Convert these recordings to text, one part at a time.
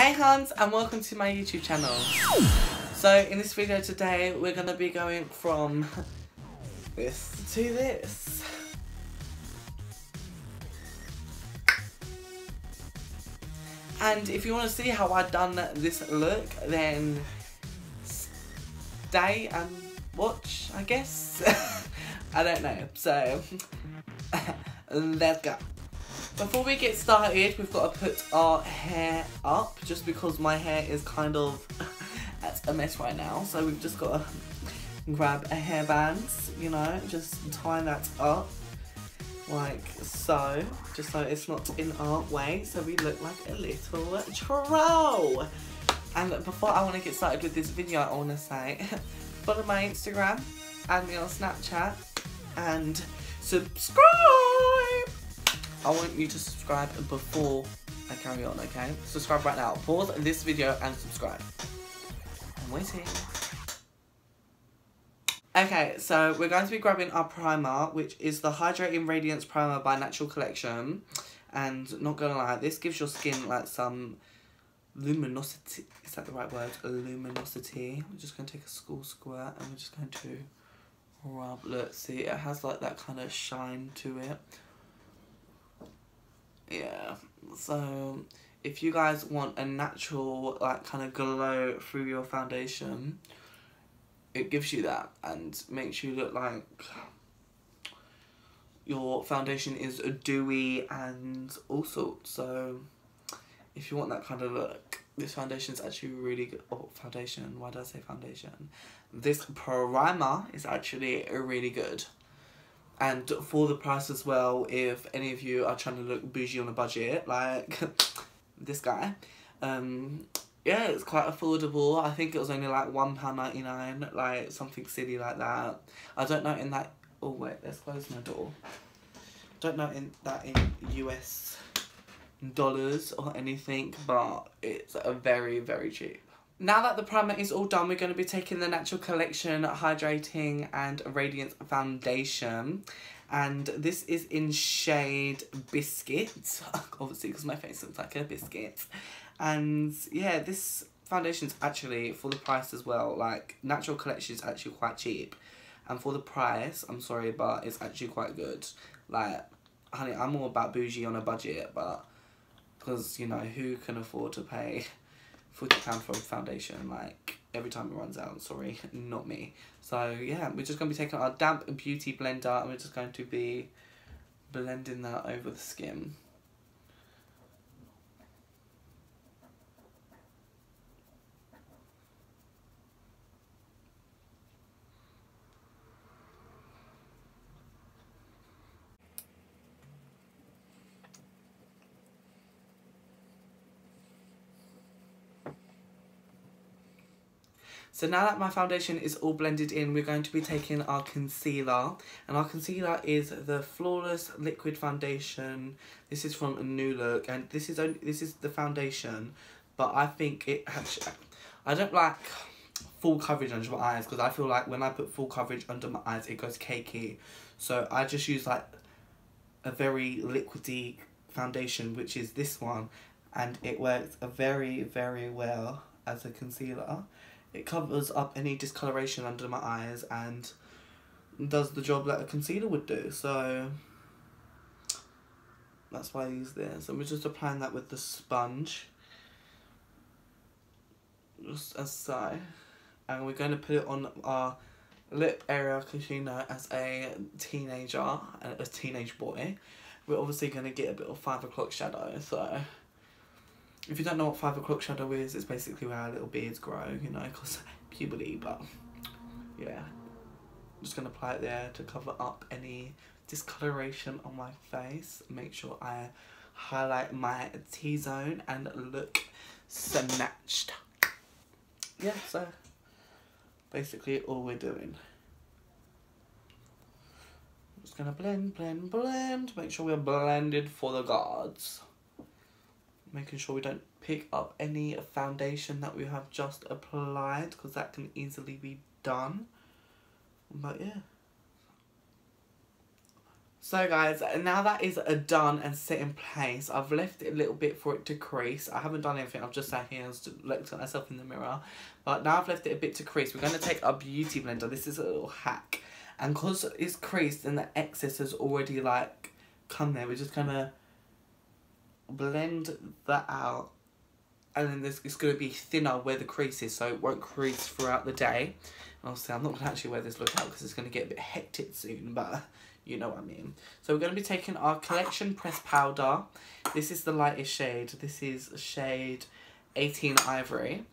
Hey Hans, and welcome to my YouTube channel. So in this video today we're going to be going from this to this. And if you want to see how I've done this look, then stay and watch, I guess. I don't know, so let's go. Before we get started, we've got to put our hair up, just because my hair is kind of at a mess right now. So we've just got to grab a hairband, you know, just tie that up like so, just so it's not in our way, so we look like a little troll. And before I want to get started with this video, I want to say, follow my Instagram, add me on Snapchat, and subscribe! I want you to subscribe before I carry on, okay? Subscribe right now. Pause this video and subscribe. I'm waiting. Okay, so we're going to be grabbing our primer, which is the Hydrating Radiance Primer by Natural Collection. And not gonna lie, this gives your skin like some luminosity. Is that the right word? Luminosity. We're just going to take a school squirt and we're just going to rub. Look, see, it has like that kind of shine to it. Yeah, so if you guys want a natural like kind of glow through your foundation, it gives you that and makes you look like your foundation is dewy and all sorts. So if you want that kind of look, this foundation is actually really good. Oh, foundation, why did I say foundation? This primer is actually really good. And for the price as well, if any of you are trying to look bougie on a budget, like this guy, yeah, it's quite affordable. I think it was only like £1.99, like something silly like that. I don't know in that, oh wait, let's close my door. Don't know in that in US dollars or anything, but it's a very, very cheap. Now that the primer is all done, we're going to be taking the Natural Collection Hydrating and Radiance Foundation. And this is in shade Biscuit, obviously because my face looks like a biscuit. And yeah, this foundation's actually, for the price as well, like Natural Collection is actually quite cheap. And for the price, I'm sorry, but it's actually quite good. Like, honey, I'm all about bougie on a budget, but because, you know, who can afford to pay £40 for a foundation, like, every time it runs out? Sorry, not me. So, yeah, we're just going to be taking our damp beauty blender and we're just going to be blending that over the skin. So now that my foundation is all blended in, we're going to be taking our concealer. And our concealer is the Flawless Liquid Foundation. This is from a New Look, and this is the foundation, but I think it actually, I don't like full coverage under my eyes, because I feel like when I put full coverage under my eyes, it goes cakey. So I just use like a very liquidy foundation, which is this one, and it works very, very well as a concealer. It covers up any discoloration under my eyes and does the job that a concealer would do. So that's why I use this. And we're just applying that with the sponge, just as so. And we're going to put it on our lip area, because you know, as a teenager and a teenage boy, we're obviously going to get a bit of 5 o'clock shadow. So if you don't know what 5 o'clock shadow is, it's basically where our little beards grow, you know, because puberty, but yeah. I'm just going to apply it there to cover up any discoloration on my face. Make sure I highlight my T-zone and look snatched. Yeah, so basically all we're doing. I'm just going to blend, blend, blend. Make sure we're blended for the gods. Making sure we don't pick up any foundation that we have just applied, because that can easily be done. But yeah, So guys, now that is done and set in place, I've left it a little bit for it to crease. I haven't done anything, I've just sat here and looked at myself in the mirror. But now I've left it a bit to crease, we're going to take our beauty blender. This is a little hack. And because it's creased and the excess has already like come there, we're just going to blend that out. And then it's going to be thinner where the crease is, so it won't crease throughout the day. And obviously I'm not going to actually wear this look out because it's going to get a bit hectic soon, but you know what I mean. So we're going to be taking our Collection Pressed Powder. This is the lightest shade. This is shade 18 Ivory.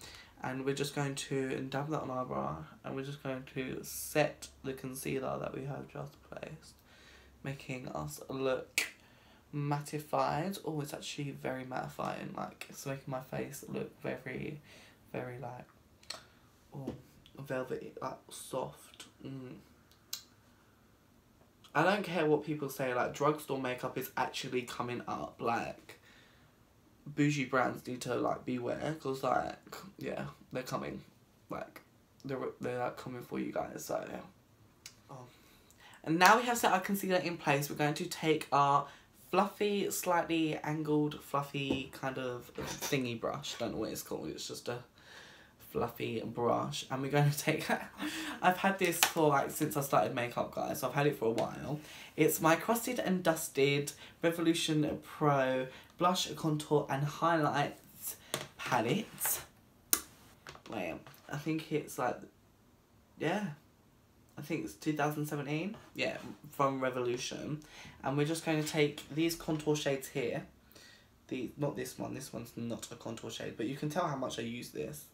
And we're just going to dab that on our brow. And we're just going to set the concealer that we have just placed, making us look mattified. Oh, it's actually very mattifying. Like, it's making my face look very, very like, oh, velvety, like soft. I don't care what people say, like, drugstore makeup is actually coming up. Like, bougie brands need to, like, beware, because, like, yeah, they're coming. Like, they're like, coming for you guys, so, yeah. Oh. And now we have set our concealer in place, we're going to take our fluffy, slightly angled, fluffy kind of thingy brush. Don't know what it's called, it's just a fluffy brush, and we're going to take I've had this for like since I started makeup, guys, so I've had it for a while. It's my Crusted and Dusted Revolution Pro Blush, Contour and Highlights palette. Wait, I think it's like, yeah, I think it's 2017, yeah, from Revolution. And we're just going to take these contour shades here, not this one's not a contour shade, but you can tell how much I use this.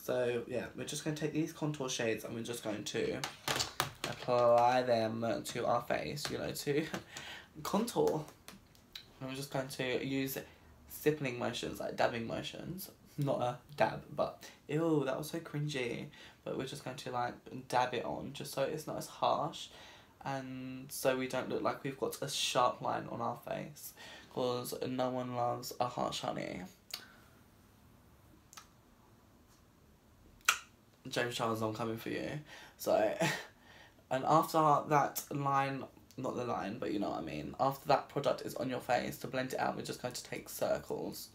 So, yeah, we're just going to take these contour shades and we're just going to apply them to our face, you know, to contour. And we're just going to use stippling motions, like dabbing motions. Not a dab, but, ew, that was so cringy. But we're just going to, like, dab it on, just so it's not as harsh. And so we don't look like we've got a sharp line on our face. Because no one loves a harsh honey. James Charles, I'm coming for you. So, and after that line, not the line, but you know what I mean. After that product is on your face, to blend it out, we're just going to take circles.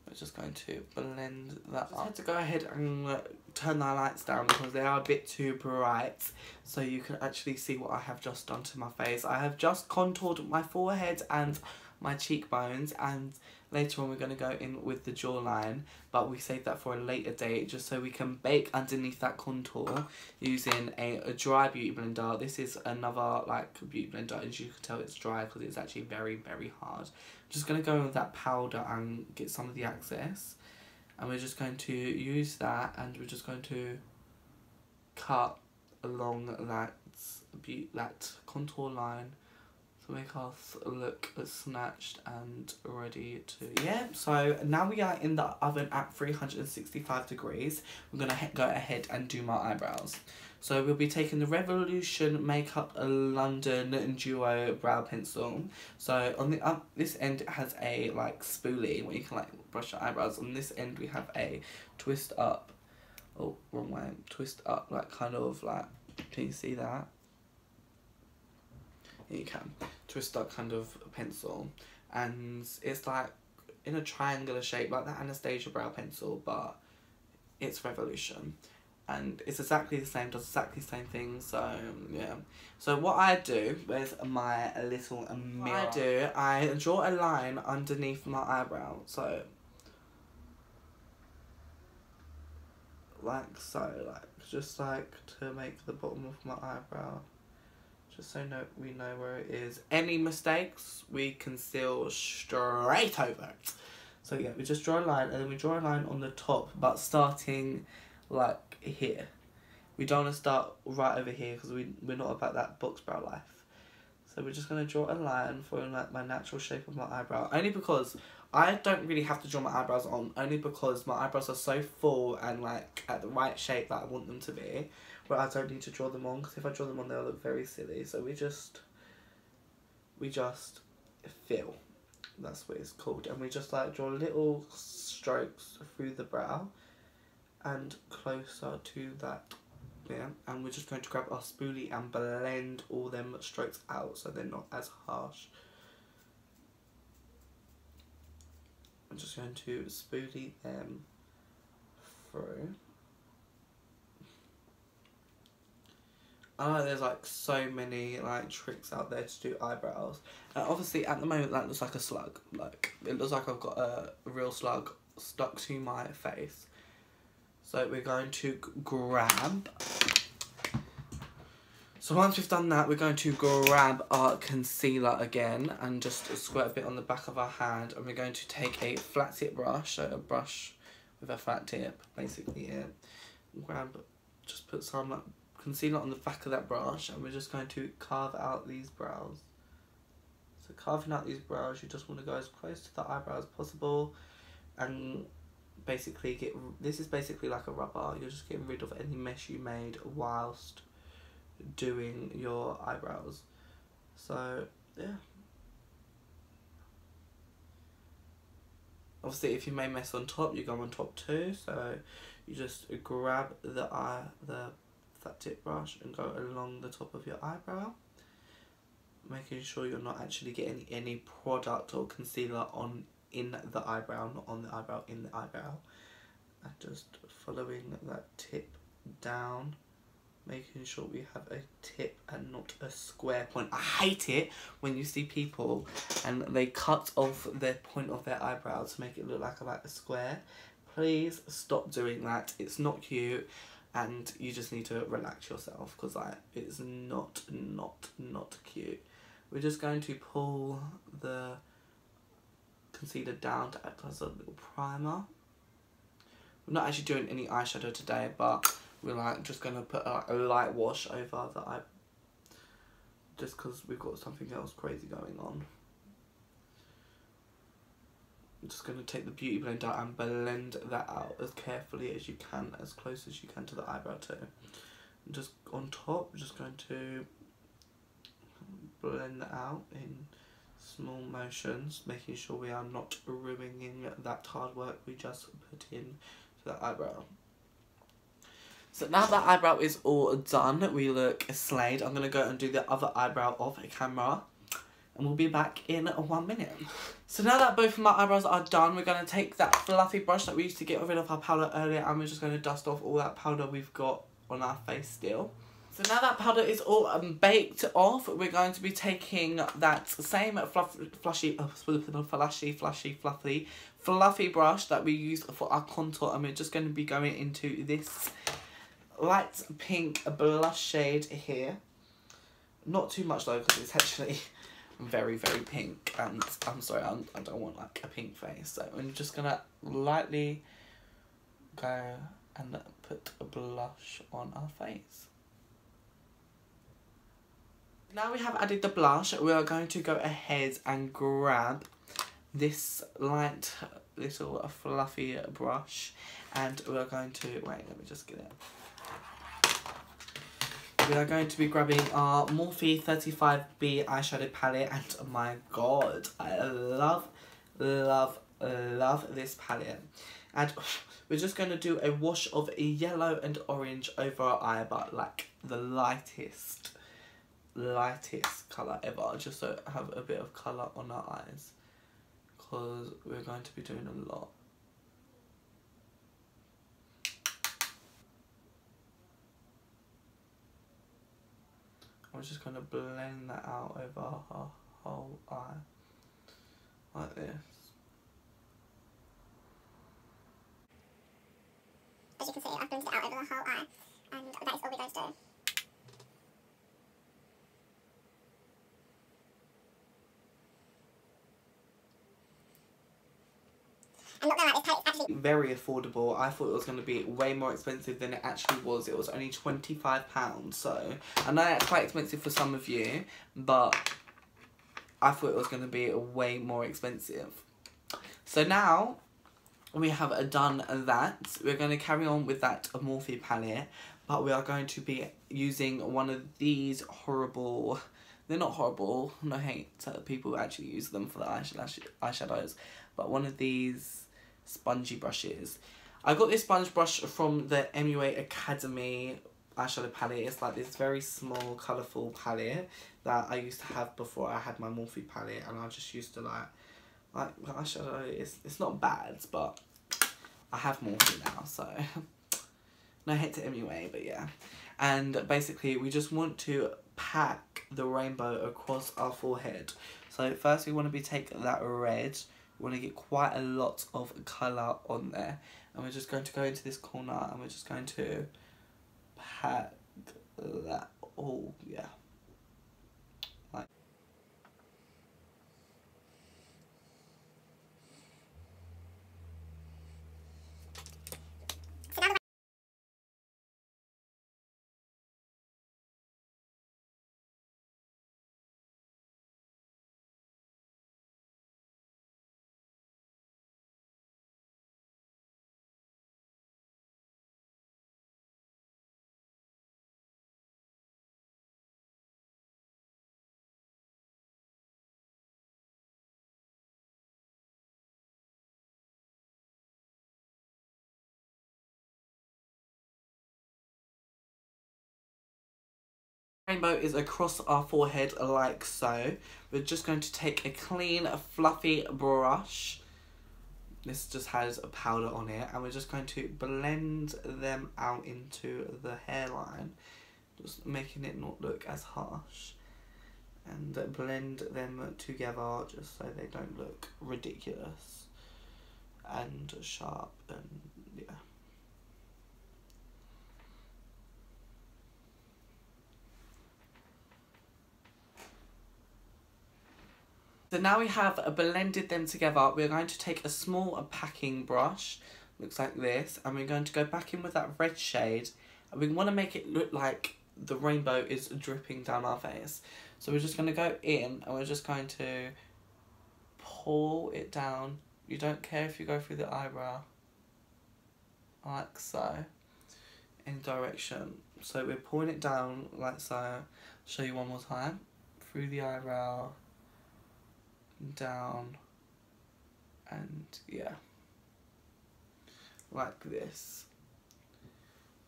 We're just going to blend that up. I had to go ahead and turn the lights down because they are a bit too bright. So you can actually see what I have just done to my face. I have just contoured my forehead and my cheekbones, and later on we're going to go in with the jawline, but we save that for a later date just so we can bake underneath that contour using a dry beauty blender. This is another like beauty blender, as you can tell it's dry because it's actually very, very hard. Just going to go in with that powder and get some of the excess, and we're just going to use that, and we're just going to cut along that contour line to make us look snatched and ready to, yeah. So now we are in the oven at 365 degrees. We're going to go ahead and do my eyebrows. So we'll be taking the Revolution Makeup London Duo Brow Pencil. So on the this end it has a like spoolie where you can like brush your eyebrows. On this end we have a twist up, oh wrong way, twist up, like kind of like, can you see that? You can twist up kind of pencil, and it's like in a triangular shape like that Anastasia brow pencil, but it's Revolution, and it's exactly the same, does exactly the same thing. So yeah, so what I do with my little mirror, I draw a line underneath my eyebrow, so like so, like just like to make the bottom of my eyebrow, just so we know where it is. Any mistakes, we conceal straight over it. So yeah, we just draw a line, and then we draw a line on the top, but starting like here. We don't want to start right over here because we're not about that box brow life. So we're just going to draw a line for like my natural shape of my eyebrow. Only because I don't really have to draw my eyebrows on, only because my eyebrows are so full and like at the right shape that I want them to be, where I don't need to draw them on, because if I draw them on they'll look very silly. So we just fill, that's what it's called, and we just like draw little strokes through the brow and closer to that Yeah, and we're just going to grab our spoolie and blend all them strokes out so they're not as harsh. I'm just going to spoolie them through. I know there's like so many like tricks out there to do eyebrows. And obviously at the moment that looks like a slug. Like it looks like I've got a real slug stuck to my face. So we're going to grab. So once we've done that, we're going to grab our concealer again and just squirt a bit on the back of our hand, and we're going to take a flat tip brush, so a brush with a flat tip, basically here. Just put some like concealer on the back of that brush, and we're just going to carve out these brows. So carving out these brows, you just want to go as close to the eyebrow as possible, and basically this is basically like a rubber. You're just getting rid of any mess you made whilst doing your eyebrows. So yeah, obviously if you made mess on top, you go on top too. So you just grab the flat tip brush and go along the top of your eyebrow, making sure you're not actually getting any product or concealer in the eyebrow, not on the eyebrow, in the eyebrow, and just following that tip down, making sure we have a tip and not a square point. I hate it when you see people and they cut off the point of their eyebrow to make it look like a square. Please stop doing that. It's not cute, and you just need to relax yourself, because like it's not cute. We're just going to pull the concealer down to act as a little primer. We're not actually doing any eyeshadow today, but we're like just going to put a light wash over the eye, just because we've got something else crazy going on. I'm just going to take the beauty blender and blend that out as carefully as you can, as close as you can to the eyebrow too. And just on top, we're just going to blend that out in small motions, making sure we are not ruining that hard work we just put in to the eyebrow. So now that eyebrow is all done, we look slayed. I'm going to go and do the other eyebrow off camera, and we'll be back in 1 minute. So now that both of my eyebrows are done, we're going to take that fluffy brush that we used to get rid of our powder earlier, and we're just going to dust off all that powder we've got on our face still. So now that powder is all baked off, we're going to be taking that same fluffy brush that we used for our contour, and we're just going to be going into this light pink blush shade here. Not too much though, because it's actually very pink, and I'm sorry, I don't want like a pink face. So I'm just gonna lightly go and put a blush on our face. Now we have added the blush, we are going to go ahead and grab this light little fluffy brush, and we are going to, wait, let me just get it. We are going to be grabbing our Morphe 35B eyeshadow palette, and oh my god, I love this palette. And we're just going to do a wash of yellow and orange over our eye, but like the lightest colour ever, just so have a bit of colour on our eyes, because we're going to be doing a lot. I'm just going to blend that out over her whole eye, like this. As you can see, I've blended it out over the whole eye, and that is all we're going to do. I'm not gonna lie, this palette is actually very affordable. I thought it was going to be way more expensive than it actually was. It was only £25, so I know that's quite expensive for some of you, but I thought it was going to be way more expensive. So now we have done that. We're going to carry on with that Morphe palette, but we are going to be using one of these horrible, they're not horrible, no hate to people who actually use them for the eyeshadows, but one of these spongy brushes. I got this sponge brush from the MUA Academy eyeshadow palette. It's like this very small, colourful palette that I used to have before I had my Morphe palette, and I just used to like the eyeshadow. It's not bad, but I have Morphe now, so no hate to anyway, but yeah. And basically, we just want to pack the rainbow across our forehead. So first, we want to take that red. We want to get quite a lot of colour on there, and we're just going to go into this corner, and we're just going to pack that all, yeah. Like. Rainbow is across our forehead like so. We're just going to take a clean, fluffy brush. This just has a powder on it, and we're just going to blend them out into the hairline, just making it not look as harsh, and blend them together just so they don't look ridiculous and sharp, and yeah. So now we have blended them together, we're going to take a small packing brush, looks like this, and we're going to go back in with that red shade, and we want to make it look like the rainbow is dripping down our face. So we're just going to go in, and we're just going to pull it down. You don't care if you go through the eyebrow, like so, in direction. So we're pulling it down like so. I'll show you one more time. Through the eyebrow, down, and yeah, like this.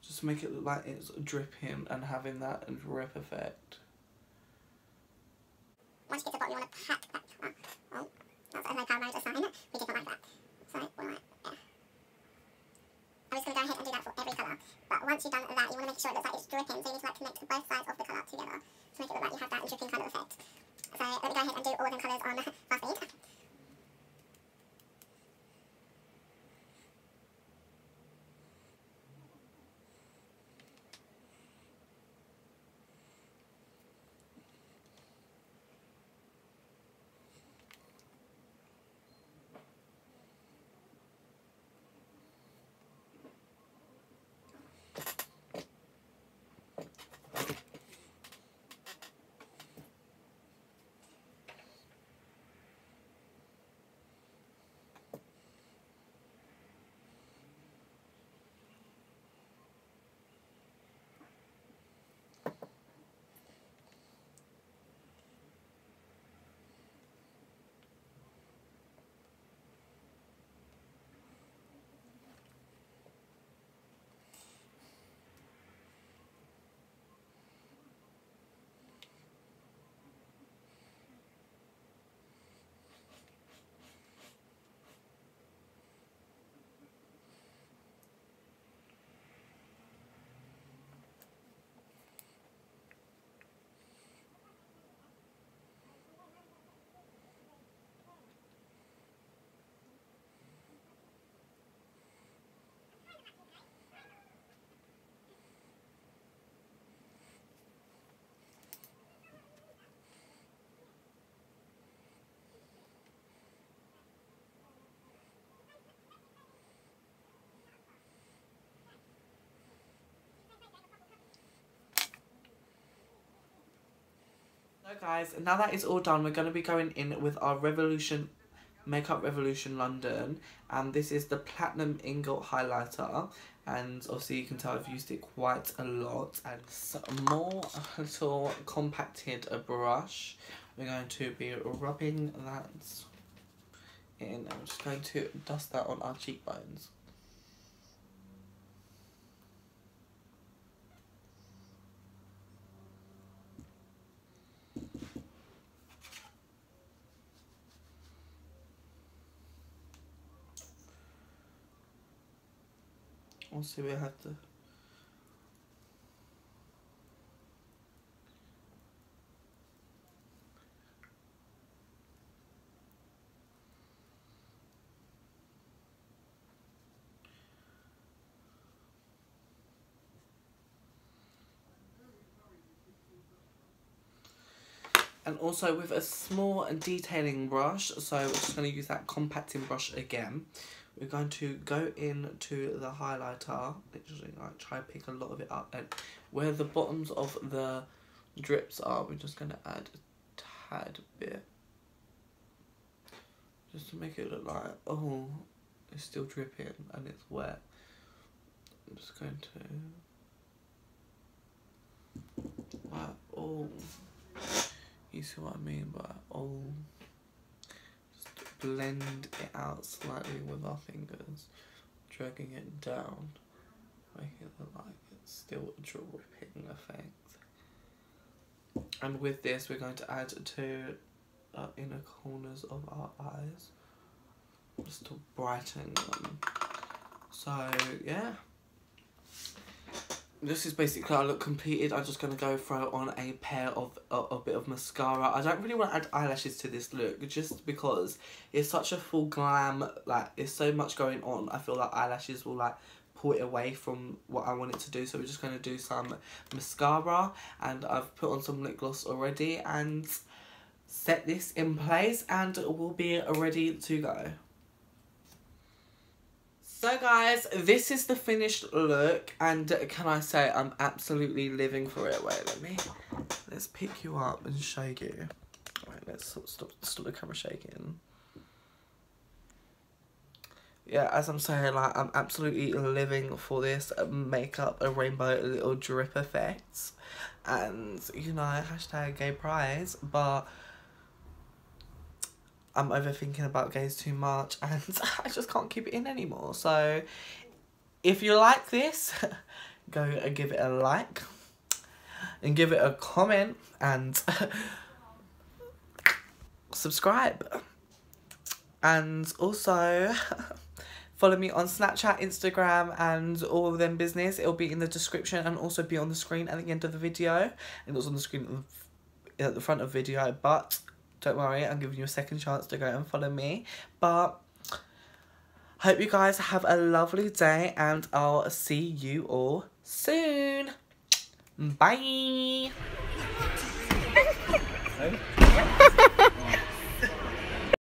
Just make it look like it's dripping and having that drip effect. Once you get to the bottom, you want to pack that colour. Oh, that's a no power mode sign. We did not like that. So we're like, yeah. I'm just going to go ahead and do that for every colour. But once you've done that, you want to make sure it looks like it's dripping. So you need to like connect both sides of the colour together to make it look like you have that dripping kind of effect. So let me go ahead and do all of them colours on fast speed. So guys, now that it's all done, we're going to be going in with our Makeup Revolution London, and this is the Platinum Ingot Highlighter, and obviously you can tell I've used it quite a lot, and some more little compacted brush. We're going to be rubbing that in, and I'm just going to dust that on our cheekbones. Also, we have to. And also with a small detailing brush, so we're just going to use that compacting brush again. We're going to go into the highlighter, literally like try to pick a lot of it up, and where the bottoms of the drips are, we're just going to add a tad bit. Just to make it look like, oh, it's still dripping and it's wet. I'm just going to, wow, oh. You see what I mean by just blend it out slightly with our fingers, dragging it down, making it look like it's still a dripping effect. And with this, we're going to add to the inner corners of our eyes, just to brighten them. So yeah. This is basically our look completed. I'm just going to go throw on a pair of a bit of mascara. I don't really want to add eyelashes to this look just because it's such a full glam, like there's so much going on. I feel like eyelashes will like pull it away from what I want it to do. So we're just going to do some mascara, and I've put on some lip gloss already and set this in place and we'll be ready to go. So guys, this is the finished look, and can I say I'm absolutely living for it. Wait, let's pick you up and shake you. Wait, let's stop the camera shaking. Yeah, as I'm saying, like, I'm absolutely living for this makeup, a rainbow little drip effect. And, you know, hashtag gay pride, but I'm overthinking about gays too much and I just can't keep it in anymore. So if you like this, go and give it a like and give it a comment and subscribe. And also follow me on Snapchat, Instagram and all of them business. It'll be in the description and also be on the screen at the end of the video. And it's on the screen at the front of the video, but don't worry, I'm giving you a second chance to go and follow me. But hope you guys have a lovely day and I'll see you all soon. Bye.